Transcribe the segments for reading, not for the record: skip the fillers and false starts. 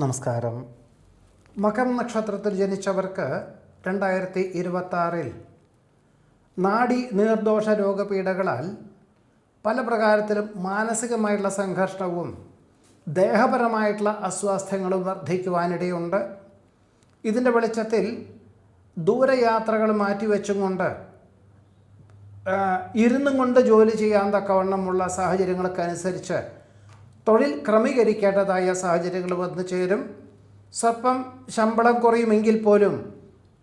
നമസ്കാരം. മകം നക്ഷത്രത്തിൽ ജനിച്ചവർക്ക് 2026 നാഡി നീർദോഷ രോഗപീഠകളാൽ പല പ്രകാരത്തിലും മാനസികമായിട്ടുള്ള സംഘർഷവും ദേഹപരമായിട്ടുള്ള അസ്വാസ്ഥ്യങ്ങളും വർദ്ധിക്കുവാനിടയുണ്ട്. ഇതിൻ്റെ വെളിച്ചത്തിൽ ദൂരയാത്രകൾ മാറ്റിവെച്ചും കൊണ്ട് ഇരുന്നും കൊണ്ട് ജോലി ചെയ്യാൻ തക്കവണ്ണമുള്ള സാഹചര്യങ്ങൾക്കനുസരിച്ച് തൊഴിൽ ക്രമീകരിക്കേണ്ടതായ സാഹചര്യങ്ങൾ വന്നു ചേരും. സ്വല്പം ശമ്പളം കുറയുമെങ്കിൽ പോലും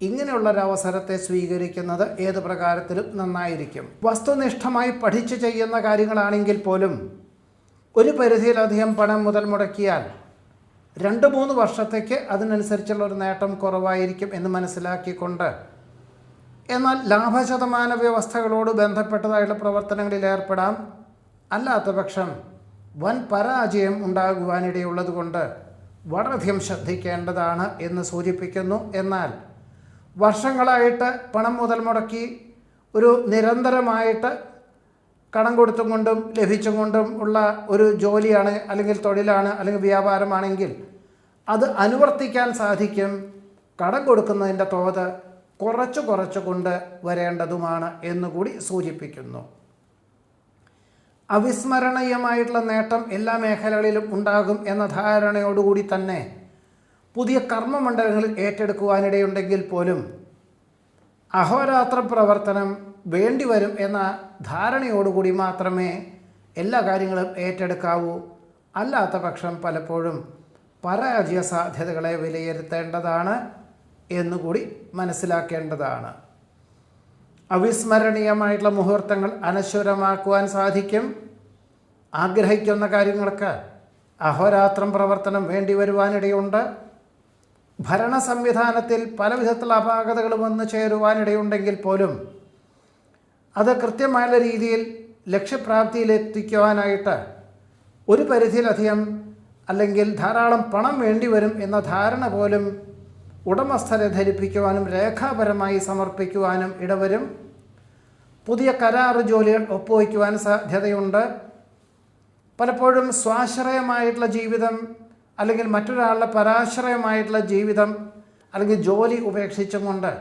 ഇങ്ങനെയുള്ളൊരവസരത്തെ സ്വീകരിക്കുന്നത് ഏത് പ്രകാരത്തിലും നന്നായിരിക്കും. വസ്തുനിഷ്ഠമായി പഠിച്ചു ചെയ്യുന്ന കാര്യങ്ങളാണെങ്കിൽ പോലും ഒരു പരിധിയിലധികം പണം മുതൽ മുടക്കിയാൽ 2-3 വർഷത്തേക്ക് അതിനനുസരിച്ചുള്ള ഒരു നേട്ടം കുറവായിരിക്കും എന്ന് മനസ്സിലാക്കിക്കൊണ്ട് എന്നാൽ ലാഭശതമാന വ്യവസ്ഥകളോട് ബന്ധപ്പെട്ടതായുള്ള പ്രവർത്തനങ്ങളിൽ ഏർപ്പെടാം. അല്ലാത്ത പക്ഷം വൻ പരാജയം ഉണ്ടാകുവാനിടയുള്ളത് കൊണ്ട് വളരെയധികം ശ്രദ്ധിക്കേണ്ടതാണ് എന്ന് സൂചിപ്പിക്കുന്നു. എന്നാൽ വർഷങ്ങളായിട്ട് പണം മുതൽ മുടക്കി ഒരു നിരന്തരമായിട്ട് കടം കൊടുത്തും കൊണ്ടും ലഭിച്ചും കൊണ്ടും ഉള്ള ഒരു ജോലിയാണ് അല്ലെങ്കിൽ തൊഴിലാണ് അല്ലെങ്കിൽ വ്യാപാരമാണെങ്കിൽ അത് അനുവർത്തിക്കാൻ സാധിക്കും. കടം കൊടുക്കുന്നതിൻ്റെ തോത് കുറച്ച് കൊണ്ട് വരേണ്ടതുമാണ് എന്നുകൂടി സൂചിപ്പിക്കുന്നു. അവിസ്മരണീയമായിട്ടുള്ള നേട്ടം എല്ലാ മേഖലകളിലും ഉണ്ടാകും എന്ന ധാരണയോടുകൂടി തന്നെ പുതിയ കർമ്മമണ്ഡലങ്ങളിൽ ഏറ്റെടുക്കുവാനിടയുണ്ടെങ്കിൽ പോലും അഹോരാത്ര പ്രവർത്തനം വേണ്ടിവരും എന്ന ധാരണയോടുകൂടി മാത്രമേ എല്ലാ കാര്യങ്ങളും ഏറ്റെടുക്കാവൂ. അല്ലാത്ത പക്ഷം പലപ്പോഴും പരാജയ സാധ്യതകളെ വിലയിരുത്തേണ്ടതാണ് എന്നുകൂടി മനസ്സിലാക്കേണ്ടതാണ്. അവിസ്മരണീയമായിട്ടുള്ള മുഹൂർത്തങ്ങൾ അനശ്വരമാക്കുവാൻ സാധിക്കും. ആഗ്രഹിക്കുന്ന കാര്യങ്ങൾക്ക് അഹോരാത്രം പ്രവർത്തനം വേണ്ടി വരുവാനിടയുണ്ട്. ഭരണ സംവിധാനത്തിൽ പല വിധത്തിലുള്ള അപാകതകൾ വന്നു ചേരുവാനിടയുണ്ടെങ്കിൽ പോലും അത് കൃത്യമായ രീതിയിൽ ലക്ഷ്യപ്രാപ്തിയിലെത്തിക്കുവാനായിട്ട് ഒരു പരിധിയിലധികം അല്ലെങ്കിൽ ധാരാളം പണം വേണ്ടിവരും എന്ന ധാരണ പോലും ഉടമസ്ഥരെ ധരിപ്പിക്കുവാനും രേഖാപരമായി സമർപ്പിക്കുവാനും ഇടവരും. പുതിയ കരാർ ജോലികൾ ഒപ്പുവയ്ക്കുവാൻ സാധ്യതയുണ്ട്. പലപ്പോഴും സ്വാശ്രയമായിട്ടുള്ള ജീവിതം അല്ലെങ്കിൽ മറ്റൊരാളുടെ പരാശ്രയമായിട്ടുള്ള ജീവിതം അല്ലെങ്കിൽ ജോലി ഉപേക്ഷിച്ചും കൊണ്ട്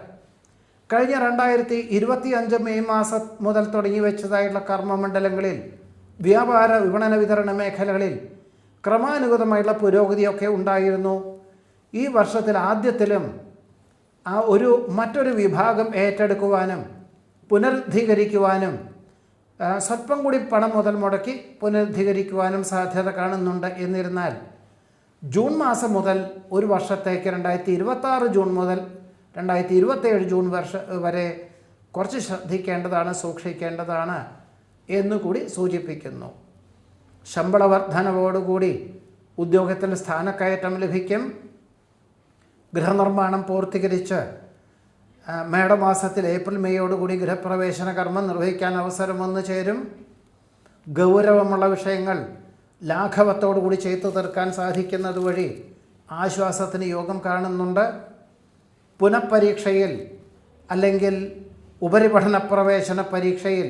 കഴിഞ്ഞ 2025 മെയ് മാസം മുതൽ തുടങ്ങി വെച്ചതായിട്ടുള്ള കർമ്മമണ്ഡലങ്ങളിൽ വ്യാപാര വിപണന വിതരണ മേഖലകളിൽ ക്രമാനുഗതമായിട്ടുള്ള പുരോഗതിയൊക്കെ ഉണ്ടായിരുന്നു. ഈ വർഷത്തിൽ ആദ്യത്തിലും മറ്റൊരു വിഭാഗം ഏറ്റെടുക്കുവാനും പുനരുദ്ധീകരിക്കുവാനും സ്വല്പം കൂടി പണം മുതൽ മുടക്കി പുനരുദ്ധീകരിക്കുവാനും സാധ്യത കാണുന്നുണ്ട്. എന്നിരുന്നാൽ ജൂൺ മാസം മുതൽ ഒരു വർഷത്തേക്ക് 2026 ജൂൺ മുതൽ 2027 ജൂൺ വരെ കുറച്ച് ശ്രദ്ധിക്കേണ്ടതാണ്, സൂക്ഷിക്കേണ്ടതാണ് എന്നുകൂടി സൂചിപ്പിക്കുന്നു. ശമ്പള വർധനവോടുകൂടി ഉദ്യോഗത്തിൽ സ്ഥാനക്കയറ്റം ലഭിക്കും. ഗൃഹനിർമ്മാണം പൂർത്തീകരിച്ച് മേടമാസത്തിൽ ഏപ്രിൽ മെയ്യോടുകൂടി ഗൃഹപ്രവേശന കർമ്മം നിർവഹിക്കാൻ അവസരം വന്നു ചേരും. ഗൗരവമുള്ള വിഷയങ്ങൾ ലാഘവത്തോടുകൂടി ചെയ്തു തീർക്കാൻ സാധിക്കുന്നത് വഴി ആശ്വാസത്തിന് യോഗം കാണുന്നുണ്ട്. പുനഃപരീക്ഷയിൽ അല്ലെങ്കിൽ ഉപരിപഠന പ്രവേശന പരീക്ഷയിൽ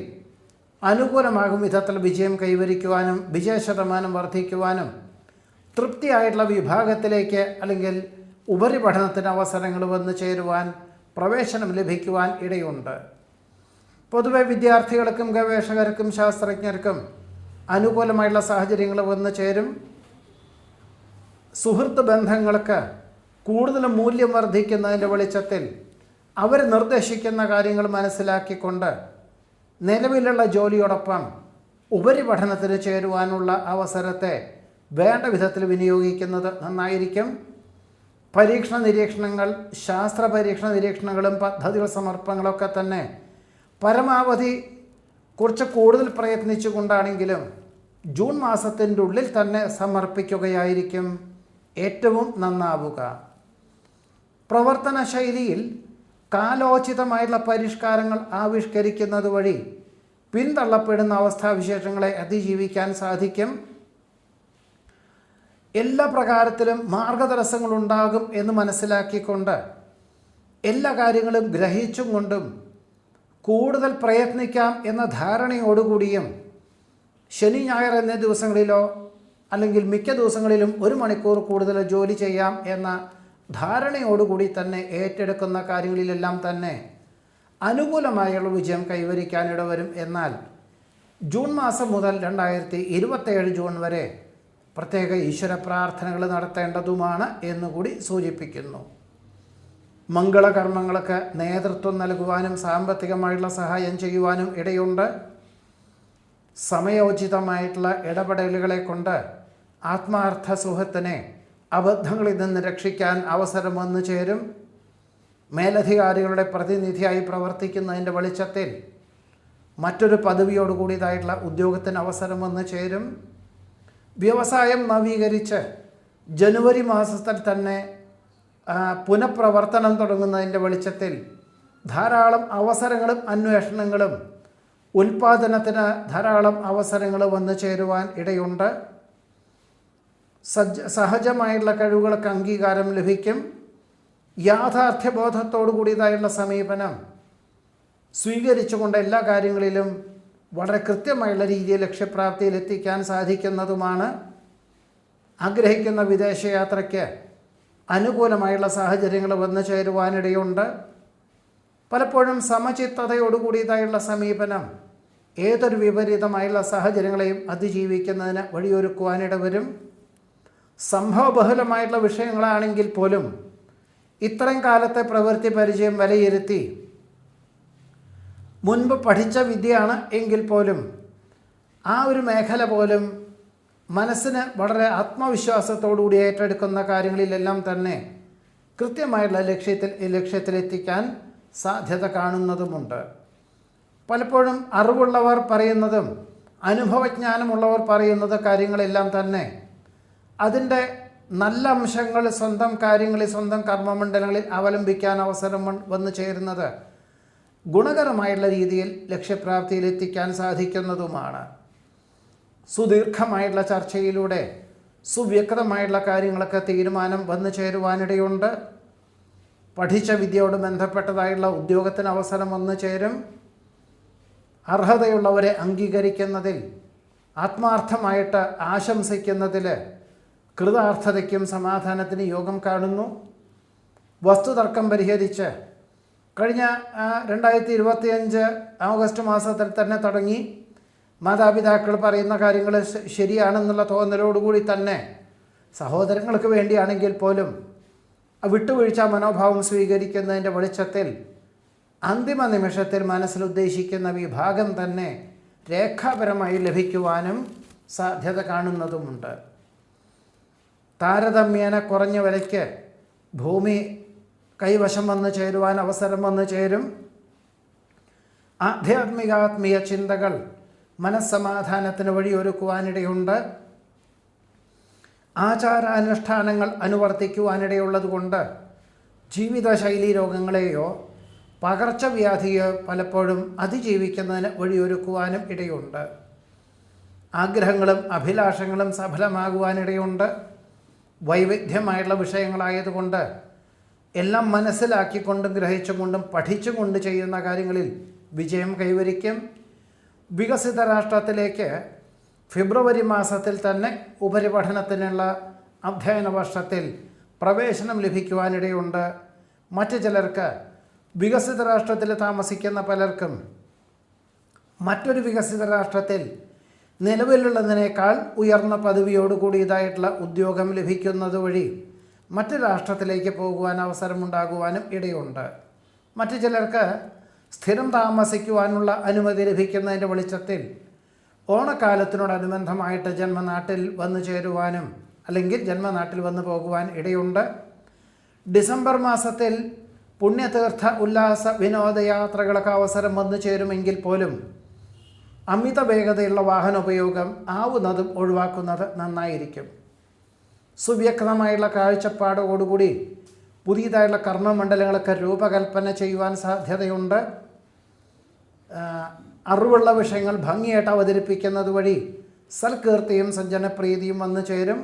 അനുകൂലമാകും വിധത്തിൽ വിജയം കൈവരിക്കുവാനും വിജയശതമാനം വർദ്ധിക്കുവാനും തൃപ്തിയായിട്ടുള്ള വിഭാഗത്തിലേക്ക് അല്ലെങ്കിൽ ഉപരിപഠനത്തിന് അവസരങ്ങൾ വന്നു ചേരുവാൻ പ്രവേശനം ലഭിക്കുവാൻ ഇടയുണ്ട്. പൊതുവെ വിദ്യാർത്ഥികൾക്കും ഗവേഷകർക്കും ശാസ്ത്രജ്ഞർക്കും അനുകൂലമായുള്ള സാഹചര്യങ്ങൾ വന്നു ചേരും. സുഹൃത്ത് ബന്ധങ്ങൾക്ക് കൂടുതൽ മൂല്യം വർദ്ധിക്കുന്നതിൻ്റെ വെളിച്ചത്തിൽ അവർ നിർദ്ദേശിക്കുന്ന കാര്യങ്ങൾ മനസ്സിലാക്കിക്കൊണ്ട് നിലവിലുള്ള ജോലിയോടൊപ്പം ഉപരിപഠനത്തിന് ചേരുവാനുള്ള അവസരത്തെ വേണ്ട വിധത്തിൽ വിനിയോഗിക്കുന്നത് നന്നായിരിക്കും. പരീക്ഷണ നിരീക്ഷണങ്ങൾ, ശാസ്ത്ര പരീക്ഷണ നിരീക്ഷണങ്ങളും പദ്ധതികൾ സമർപ്പണങ്ങളൊക്കെ തന്നെ പരമാവധി കുറച്ച് കൂടുതൽ പ്രയത്നിച്ചു കൊണ്ടാണെങ്കിലും ജൂൺ മാസത്തിൻ്റെ ഉള്ളിൽ തന്നെ സമർപ്പിക്കുകയായിരിക്കും ഏറ്റവും നന്നാവുക. പ്രവർത്തന ശൈലിയിൽ കാലോചിതമായിട്ടുള്ള പരിഷ്കാരങ്ങൾ ആവിഷ്കരിക്കുന്നത് വഴി പിന്തള്ളപ്പെടുന്ന അവസ്ഥാവിശേഷങ്ങളെ അതിജീവിക്കാൻ സാധിക്കും. എല്ലാ പ്രകാരത്തിലും മാർഗതടസ്സങ്ങളുണ്ടാകും എന്ന് മനസ്സിലാക്കിക്കൊണ്ട് എല്ലാ കാര്യങ്ങളും ഗ്രഹിച്ചും കൊണ്ടും കൂടുതൽ പ്രയത്നിക്കാം എന്ന ധാരണയോടുകൂടിയും ശനി ഞായർ എന്നീ ദിവസങ്ങളിലോ അല്ലെങ്കിൽ മിക്ക ദിവസങ്ങളിലും 1 മണിക്കൂർ കൂടുതൽ ജോലി ചെയ്യാം എന്ന ധാരണയോടുകൂടി തന്നെ ഏറ്റെടുക്കുന്ന കാര്യങ്ങളിലെല്ലാം തന്നെ അനുകൂലമായുള്ള വിജയം കൈവരിക്കാനിടവരും. എന്നാൽ ജൂൺ മാസം മുതൽ 2027 ജൂൺ വരെ പ്രത്യേക ഈശ്വര പ്രാർത്ഥനകൾ നടത്തേണ്ടതുമാണ് എന്നുകൂടി സൂചിപ്പിക്കുന്നു. മംഗളകർമ്മങ്ങൾക്ക് നേതൃത്വം നൽകുവാനും സാമ്പത്തികമായിട്ടുള്ള സഹായം ചെയ്യുവാനും ഇടയുണ്ട്. സമയോചിതമായിട്ടുള്ള ഇടപെടലുകളെ കൊണ്ട് ആത്മാർത്ഥ സുഹൃത്തിനെ അബദ്ധങ്ങളിൽ നിന്ന് രക്ഷിക്കാൻ അവസരം വന്നു ചേരും. മേലധികാരികളുടെ പ്രതിനിധിയായി പ്രവർത്തിക്കുന്നതിൻ്റെ വെളിച്ചത്തിൽ മറ്റൊരു പദവിയോടുകൂടിയതായിട്ടുള്ള ഉദ്യോഗത്തിന് അവസരം വന്നു ചേരും. വ്യവസായം നവീകരിച്ച് ജനുവരി മാസത്തിൽ തന്നെ പുനഃപ്രവർത്തനം തുടങ്ങുന്നതിൻ്റെ വെളിച്ചത്തിൽ ധാരാളം അവസരങ്ങളും അന്വേഷണങ്ങളും ഉൽപ്പാദനത്തിന് ധാരാളം അവസരങ്ങൾ വന്നു ചേരുവാൻ ഇടയുണ്ട്. സഹജമായിട്ടുള്ള കഴിവുകൾക്ക് അംഗീകാരം ലഭിക്കും. യാഥാർത്ഥ്യബോധത്തോടു കൂടിയതായുള്ള സമീപനം സ്വീകരിച്ചുകൊണ്ട് എല്ലാ കാര്യങ്ങളിലും വളരെ കൃത്യമായുള്ള രീതിയിൽ ലക്ഷ്യപ്രാപ്തിയിൽ എത്തിക്കാൻ സാധിക്കുന്നതുമാണ്. ആഗ്രഹിക്കുന്ന വിദേശയാത്രയ്ക്ക് അനുകൂലമായുള്ള സാഹചര്യങ്ങൾ വന്നു ചേരുവാനിടയുണ്ട്. പലപ്പോഴും സമചിത്തതയോടുകൂടിയതായുള്ള സമീപനം ഏതൊരു വിപരീതമായുള്ള സാഹചര്യങ്ങളെയും അതിജീവിക്കുന്നതിന് വഴിയൊരുക്കുവാനിട വരും. സംഭവബഹുലമായിട്ടുള്ള വിഷയങ്ങളാണെങ്കിൽ പോലും ഇത്രയും കാലത്തെ പ്രവൃത്തി പരിചയം വിലയിരുത്തി മുൻപ് പഠിച്ച വിദ്യയാണ് എങ്കിൽ പോലും ആ ഒരു മേഖല പോലും മനസ്സിന് വളരെ ആത്മവിശ്വാസത്തോടുകൂടി ഏറ്റെടുക്കുന്ന കാര്യങ്ങളിലെല്ലാം തന്നെ കൃത്യമായിട്ടുള്ള ലക്ഷ്യത്തിലെത്തിക്കാൻ സാധ്യത കാണുന്നതുമുണ്ട്. പലപ്പോഴും അറിവുള്ളവർ പറയുന്നതും അനുഭവജ്ഞാനമുള്ളവർ പറയുന്നത് കാര്യങ്ങളെല്ലാം തന്നെ അതിൻ്റെ നല്ല അംശങ്ങൾ സ്വന്തം കാര്യങ്ങളിൽ സ്വന്തം കർമ്മമണ്ഡലങ്ങളിൽ അവലംബിക്കാൻ അവസരം വന്നു ചേരുന്നത് ഗുണകരമായുള്ള രീതിയിൽ ലക്ഷ്യപ്രാപ്തിയിലെത്തിക്കാൻ സാധിക്കുന്നതുമാണ്. സുദീർഘമായിട്ടുള്ള ചർച്ചയിലൂടെ സുവ്യക്തമായിട്ടുള്ള കാര്യങ്ങളൊക്കെ തീരുമാനം വന്നു ചേരുവാനിടയുണ്ട്. പഠിച്ച വിദ്യയോട് ബന്ധപ്പെട്ടതായുള്ള ഉദ്യോഗത്തിന് അവസരം വന്നു ചേരും. അർഹതയുള്ളവരെ അംഗീകരിക്കുന്നതിൽ ആത്മാർത്ഥമായിട്ട് ആശംസിക്കുന്നതിൽ കൃതാർത്ഥതയ്ക്കും സമാധാനത്തിന് യോഗം കാണുന്നു. വസ്തുതർക്കം പരിഹരിച്ച് കഴിഞ്ഞ 2025 ഓഗസ്റ്റ് മാസത്തിൽ തന്നെ തുടങ്ങി മാതാപിതാക്കൾ പറയുന്ന കാര്യങ്ങൾ ശരിയാണെന്നുള്ള തോന്നലോടുകൂടി തന്നെ സഹോദരങ്ങൾക്ക് വേണ്ടിയാണെങ്കിൽ പോലും വിട്ടുവീഴ്ച മനോഭാവം സ്വീകരിക്കുന്നതിൻ്റെ വെളിച്ചത്തിൽ അന്തിമ നിമിഷത്തിൽ മനസ്സിലുദ്ദേശിക്കുന്ന വിഭാഗം തന്നെ രേഖാപരമായി ലഭിക്കുവാനും സാധ്യത കാണുന്നതുമുണ്ട്. താരതമ്യേന കുറഞ്ഞ വിലയ്ക്ക് ഭൂമി കൈവശം വന്നു ചേരുവാൻ അവസരം വന്നു ചേരും. ആധ്യാത്മികാത്മീയ ചിന്തകൾ മനസ്സമാധാനത്തിന് വഴിയൊരുക്കുവാനിടയുണ്ട്. ആചാരാനുഷ്ഠാനങ്ങൾ അനുവർത്തിക്കുവാനിടയുള്ളതുകൊണ്ട് ജീവിതശൈലീ രോഗങ്ങളെയോ പകർച്ചവ്യാധിയോ പലപ്പോഴും അതിജീവിക്കുന്നതിന് വഴിയൊരുക്കുവാനും ഇടയുണ്ട്. ആഗ്രഹങ്ങളും അഭിലാഷങ്ങളും സഫലമാകുവാനിടയുണ്ട്. വൈവിധ്യമായുള്ള വിഷയങ്ങളായതുകൊണ്ട് എല്ലാം മനസ്സിലാക്കിക്കൊണ്ടും ഗ്രഹിച്ചുകൊണ്ടും പഠിച്ചുകൊണ്ട് ചെയ്യുന്ന കാര്യങ്ങളിൽ വിജയം കൈവരിക്കും. വികസിത രാഷ്ട്രത്തിലേക്ക് ഫെബ്രുവരി മാസത്തിൽ തന്നെ ഉപരിപഠനത്തിനുള്ള അധ്യയന വർഷത്തിൽ പ്രവേശനം ലഭിക്കുവാനിടയുണ്ട്. മറ്റു ചിലർക്ക് വികസിത രാഷ്ട്രത്തിൽ താമസിക്കുന്ന പലർക്കും മറ്റൊരു വികസിത രാഷ്ട്രത്തിൽ നിലവിലുള്ളതിനേക്കാൾ ഉയർന്ന പദവിയോടുകൂടിയതായിട്ടുള്ള ഉദ്യോഗം ലഭിക്കുന്നത് വഴി മറ്റ് രാഷ്ട്രത്തിലേക്ക് പോകുവാൻ അവസരമുണ്ടാകുവാനും ഇടയുണ്ട്. മറ്റു ചിലർക്ക് സ്ഥിരം താമസിക്കുവാനുള്ള അനുമതി ലഭിക്കുന്നതിൻ്റെ വെളിച്ചത്തിൽ ഓണക്കാലത്തിനോടനുബന്ധമായിട്ട് ജന്മനാട്ടിൽ വന്നു ചേരുവാനും അല്ലെങ്കിൽ ജന്മനാട്ടിൽ വന്നു പോകുവാൻ ഇടയുണ്ട്. ഡിസംബർ മാസത്തിൽ പുണ്യതീർത്ഥ ഉല്ലാസ വിനോദയാത്രകൾക്ക് അവസരം വന്നു ചേരുമെങ്കിൽ പോലും അമിത വേഗതയുള്ള വാഹനോപയോഗം ആവുന്നതും ഒഴിവാക്കുന്നത് നന്നായിരിക്കും. സുവ്യക്തമായുള്ള കാഴ്ചപ്പാടോടുകൂടി പുതിയതായുള്ള കർമ്മമണ്ഡലങ്ങളൊക്കെ രൂപകൽപ്പന ചെയ്യുവാൻ സാധ്യതയുണ്ട്. അറിവുള്ള വിഷയങ്ങൾ ഭംഗിയായിട്ട് അവതരിപ്പിക്കുന്നത് വഴി സൽകീർത്തിയും സജ്ജനപ്രീതിയും വന്നു ചേരും.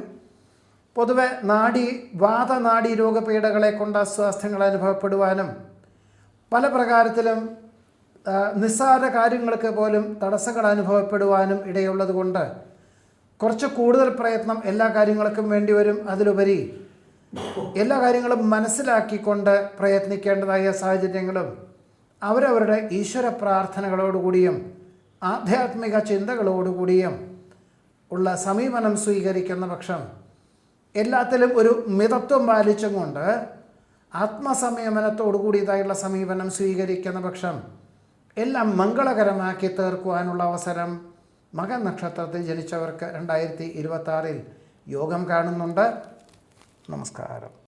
പൊതുവെ വാതനാഡി രോഗപീഠകളെ കൊണ്ട് അസ്വാസ്ഥ്യങ്ങൾ അനുഭവപ്പെടുവാനും പല പ്രകാരത്തിലും നിസ്സാര കാര്യങ്ങൾക്ക് പോലും തടസ്സങ്ങൾ അനുഭവപ്പെടുവാനും ഇടയുള്ളത് കൊണ്ട് കുറച്ച് കൂടുതൽ പ്രയത്നം എല്ലാ കാര്യങ്ങൾക്കും വേണ്ടി വരും. അതിലുപരി എല്ലാ കാര്യങ്ങളും മനസ്സിലാക്കിക്കൊണ്ട് പ്രയത്നിക്കേണ്ടതായ സാഹചര്യങ്ങളും അവരവരുടെ ഈശ്വര പ്രാർത്ഥനകളോടുകൂടിയും ആധ്യാത്മിക ചിന്തകളോടുകൂടിയും ഉള്ള സമീപനം സ്വീകരിക്കുന്ന പക്ഷം, എല്ലാത്തിലും ഒരു മിതത്വം പാലിച്ചും കൊണ്ട് ആത്മസംയമനത്തോടു കൂടിയതായുള്ള സമീപനം സ്വീകരിക്കുന്ന പക്ഷം എല്ലാം മംഗളകരമാക്കി തീർക്കുവാനുള്ള അവസരം മകൻ നക്ഷത്രത്തിൽ ജനിച്ചവർക്ക് 2026 യോഗം കാണുന്നുണ്ട്. നമസ്കാരം.